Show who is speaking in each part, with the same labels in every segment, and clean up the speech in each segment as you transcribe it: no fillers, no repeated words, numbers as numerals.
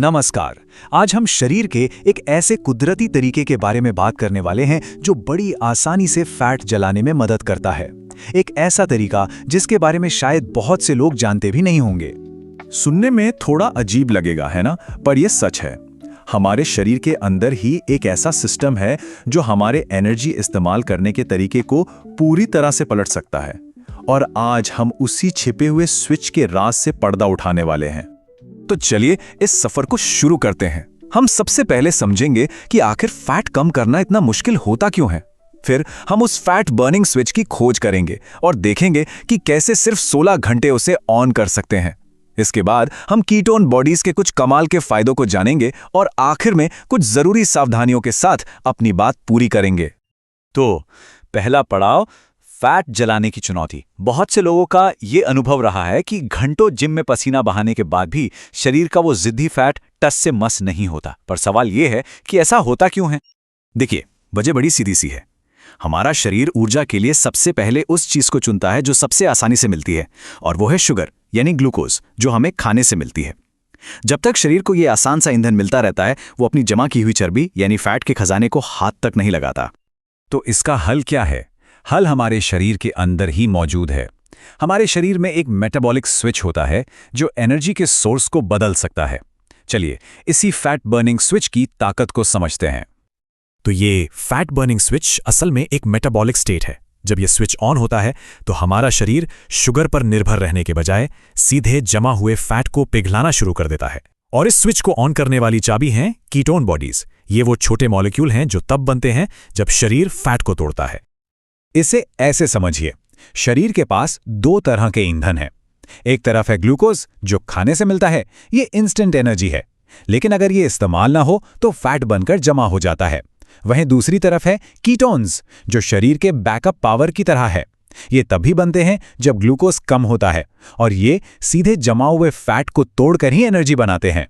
Speaker 1: नमस्कार। आज हम शरीर के एक ऐसे कुदरती तरीके के बारे में बात करने वाले हैं जो बड़ी आसानी से फैट जलाने में मदद करता है। एक ऐसा तरीका जिसके बारे में शायद बहुत से लोग जानते भी नहीं होंगे।
Speaker 2: सुनने में थोड़ा अजीब लगेगा, है ना? पर यह सच है। हमारे शरीर के अंदर ही एक ऐसा सिस्टम है जो हमारे एनर्जी इस्तेमाल करने के तरीके को पूरी तरह से पलट सकता है। और आज हम उसी छिपे हुए स्विच के राज से पर्दा उठाने वाले हैं।
Speaker 1: तो चलिए इस सफर को शुरू करते हैं। हम सबसे पहले समझेंगे कि आखिर फैट कम करना इतना मुश्किल होता क्यों है। फिर हम उस फैट बर्निंग स्विच की खोज करेंगे और देखेंगे कि कैसे सिर्फ 16 घंटे उसे ऑन कर सकते हैं। इसके बाद हम कीटोन बॉडीज के कुछ कमाल के फायदों को जानेंगे और आखिर में कुछ जरूरी सावधानियों के साथ अपनी बात पूरी करेंगे। तो पहला पड़ाव, फैट जलाने की चुनौती। बहुत से लोगों का यह अनुभव रहा है कि घंटों जिम में पसीना बहाने के बाद भी शरीर का वो जिद्दी फैट टस से मस नहीं होता। पर सवाल यह है कि ऐसा होता क्यों है। देखिए, वजह बड़ी सीधी सी है। हमारा शरीर ऊर्जा के लिए सबसे पहले उस चीज को चुनता है जो सबसे आसानी से मिलती है, और वो है शुगर यानी ग्लूकोज, जो हमें खाने से मिलती है। जब तक शरीर को यह आसान सा ईंधन मिलता रहता है, वो अपनी जमा की हुई चर्बी यानी फैट के खजाने को हाथ तक नहीं लगाता।
Speaker 2: तो इसका हल क्या है? हल हमारे शरीर के अंदर ही मौजूद है। हमारे शरीर में एक मेटाबॉलिक स्विच होता है जो एनर्जी के सोर्स को बदल सकता है। चलिए इसी फैट बर्निंग स्विच की ताकत को समझते हैं।
Speaker 3: तो ये फैट बर्निंग स्विच असल में एक मेटाबॉलिक स्टेट है। जब ये स्विच ऑन होता है तो हमारा शरीर शुगर पर निर्भर रहने के बजाय सीधे जमा हुए फैट को पिघलाना शुरू कर देता है। और इस स्विच को ऑन करने वाली चाबी हैं कीटोन बॉडीज। ये वो छोटे मॉलिक्यूल हैं जो तब बनते हैं जब शरीर फैट को तोड़ता है।
Speaker 2: इसे ऐसे समझिए, शरीर के पास दो तरह के ईंधन हैं। एक तरफ है ग्लूकोज जो खाने से मिलता है, ये इंस्टेंट एनर्जी है, लेकिन अगर ये इस्तेमाल ना हो तो फैट बनकर जमा हो जाता है। वहीं दूसरी तरफ है कीटोन्स जो शरीर के बैकअप पावर की तरह है। ये तभी बनते हैं जब ग्लूकोज कम होता है, और ये सीधे जमा हुए फैट को तोड़कर ही एनर्जी बनाते हैं।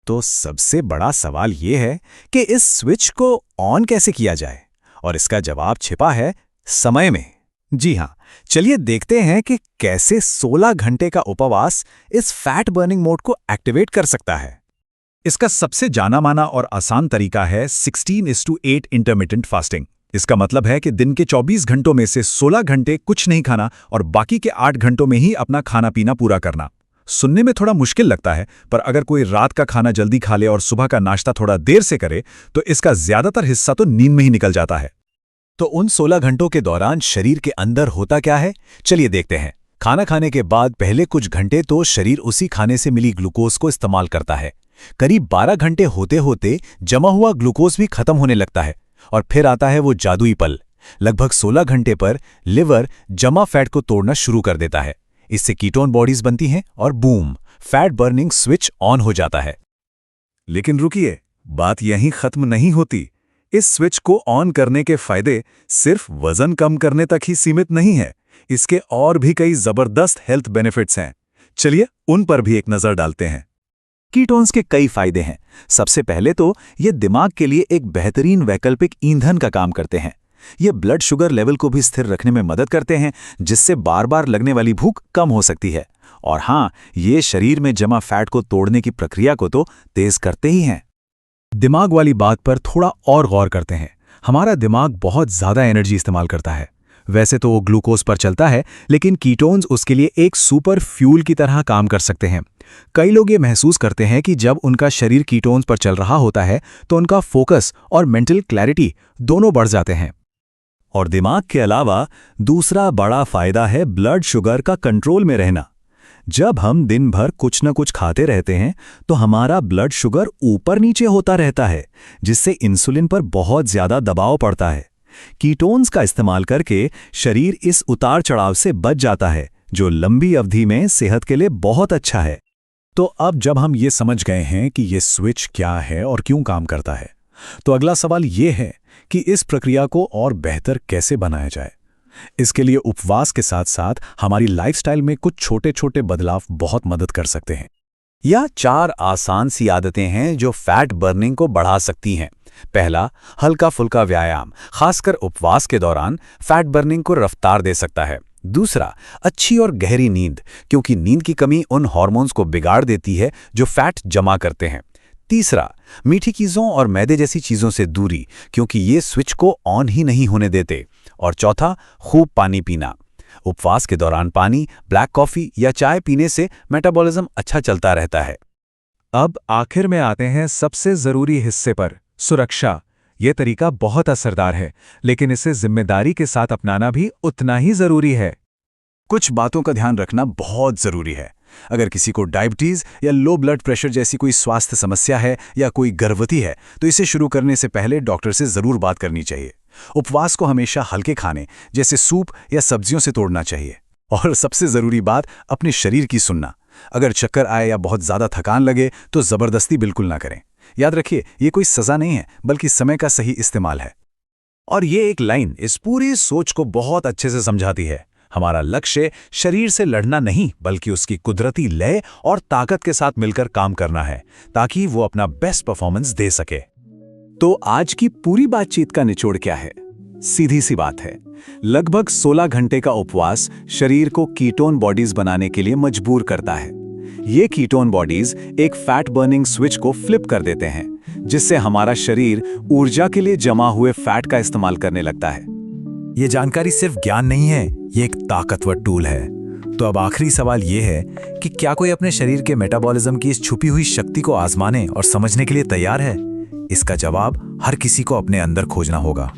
Speaker 2: तो सबसे बड़ा सवाल ये है कि इस स्विच को ऑन कैसे किया जाए, और इसका जवाब छिपा है समय में। जी हां, चलिए देखते हैं कि कैसे 16 घंटे का उपवास इस फैट बर्निंग मोड को एक्टिवेट कर सकता है। इसका सबसे जाना माना और आसान तरीका है 16:8 इंटरमिटेंट फास्टिंग। इसका मतलब है कि दिन के 24 घंटों में से 16 घंटे कुछ नहीं खाना और बाकी के 8 घंटों में ही अपना खाना पीना पूरा करना। सुनने में थोड़ा मुश्किल लगता है, पर अगर कोई रात का खाना जल्दी खा ले और सुबह का नाश्ता थोड़ा देर से करे तो इसका ज्यादातर हिस्सा तो नींद में ही निकल जाता है।
Speaker 1: तो उन 16 घंटों के दौरान शरीर के अंदर होता क्या है, चलिए देखते हैं। खाना खाने के बाद पहले कुछ घंटे तो शरीर उसी खाने से मिली ग्लूकोज को इस्तेमाल करता है। करीब 12 घंटे होते होते जमा हुआ ग्लूकोज भी खत्म होने लगता है, और फिर आता है वो जादुई पल। लगभग 16 घंटे पर लिवर जमा फैट को तोड़ना शुरू कर देता है। इससे कीटोन बॉडीज बनती हैं और boom, fat burning switch on हो जाता है।
Speaker 2: लेकिन रुकिए, बात यहीं खत्म नहीं होती। इस स्विच को ऑन करने के फायदे सिर्फ वजन कम करने तक ही सीमित नहीं है। इसके और भी कई जबरदस्त हेल्थ बेनिफिट्स हैं। चलिए उन पर भी एक नजर डालते हैं।
Speaker 1: कीटोन्स के कई फायदे हैं। सबसे पहले तो ये दिमाग के लिए एक बेहतरीन वैकल्पिक ईंधन का काम करते हैं। ये ब्लड शुगर लेवल को भी स्थिर रखने में मदद करते हैं, जिससे बार बार लगने वाली भूख कम हो सकती है। और हाँ, ये शरीर में जमा फैट को तोड़ने की प्रक्रिया को तो तेज करते ही हैं।
Speaker 3: दिमाग वाली बात पर थोड़ा और गौर करते हैं। हमारा दिमाग बहुत ज्यादा एनर्जी इस्तेमाल करता है। वैसे तो वो ग्लूकोज पर चलता है, लेकिन कीटोन्स उसके लिए एक सुपर फ्यूल की तरह काम कर सकते हैं। कई लोग ये महसूस करते हैं कि जब उनका शरीर कीटोन्स पर चल रहा होता है तो उनका फोकस और मेंटल क्लैरिटी दोनों बढ़ जाते हैं।
Speaker 2: और दिमाग के अलावा दूसरा बड़ा फायदा है ब्लड शुगर का कंट्रोल में रहना। जब हम दिन भर कुछ न कुछ खाते रहते हैं तो हमारा ब्लड शुगर ऊपर नीचे होता रहता है, जिससे इंसुलिन पर बहुत ज्यादा दबाव पड़ता है। कीटोन्स का इस्तेमाल करके शरीर इस उतार चढ़ाव से बच जाता है, जो लंबी अवधि में सेहत के लिए बहुत अच्छा है। तो अब जब हम ये समझ गए हैं कि ये स्विच क्या है और क्यों काम करता है, तो अगला सवाल ये है कि इस प्रक्रिया को और बेहतर कैसे बनाया जाए। इसके लिए उपवास के साथ साथ हमारी लाइफस्टाइल में कुछ छोटे छोटे बदलाव बहुत मदद कर सकते हैं।
Speaker 1: यह 4 आसान सी आदतें हैं जो फैट बर्निंग को बढ़ा सकती हैं। पहला, हल्का फुल्का व्यायाम, खासकर उपवास के दौरान फैट बर्निंग को रफ्तार दे सकता है। दूसरा, अच्छी और गहरी नींद, क्योंकि नींद की कमी उन हार्मोन्स को बिगाड़ देती है जो फैट जमा करते हैं।
Speaker 2: तीसरा, मीठी चीज़ों और मैदे जैसी चीज़ों से दूरी, क्योंकि ये स्विच को ऑन ही नहीं होने देते। और चौथा, खूब पानी पीना। उपवास के दौरान पानी, ब्लैक कॉफ़ी या चाय पीने से मेटाबॉलिज्म अच्छा चलता रहता है।
Speaker 1: अब आखिर में आते हैं सबसे जरूरी हिस्से पर, सुरक्षा। ये तरीका बहुत असरदार है, लेकिन इसे जिम्मेदारी के साथ अपनाना भी उतना ही जरूरी है।
Speaker 3: कुछ बातों का ध्यान रखना बहुत जरूरी है। अगर किसी को डायबिटीज या लो ब्लड प्रेशर जैसी कोई स्वास्थ्य समस्या है या कोई गर्भवती है, तो इसे शुरू करने से पहले डॉक्टर से जरूर बात करनी चाहिए। उपवास को हमेशा हल्के खाने जैसे सूप या सब्जियों से तोड़ना चाहिए। और सबसे जरूरी बात, अपने शरीर की सुनना। अगर चक्कर आए या बहुत ज्यादा थकान लगे तो जबरदस्ती बिल्कुल ना करें। याद रखिए, ये कोई सजा नहीं है, बल्कि समय का सही इस्तेमाल है।
Speaker 2: और ये एक लाइन इस पूरी सोच को बहुत अच्छे से समझाती है। हमारा लक्ष्य शरीर से लड़ना नहीं, बल्कि उसकी कुदरती लय और ताकत के साथ मिलकर काम करना है, ताकि वो अपना बेस्ट परफॉर्मेंस दे सके।
Speaker 3: तो आज की पूरी बातचीत का निचोड़ क्या है? सीधी सी बात है, लगभग 16 घंटे का उपवास शरीर को कीटोन बॉडीज बनाने के लिए मजबूर करता है। ये कीटोन बॉडीज एक फैट बर्निंग स्विच को फ्लिप कर देते हैं, जिससे हमारा शरीर ऊर्जा के लिए जमा हुए फैट का इस्तेमाल करने लगता है।
Speaker 2: ये जानकारी सिर्फ ज्ञान नहीं है, ये एक ताकतवर टूल है। तो अब आखिरी सवाल ये है कि क्या कोई अपने शरीर के मेटाबॉलिज्म की इस छुपी हुई शक्ति को आजमाने और समझने के लिए तैयार है? इसका जवाब हर किसी को अपने अंदर खोजना होगा।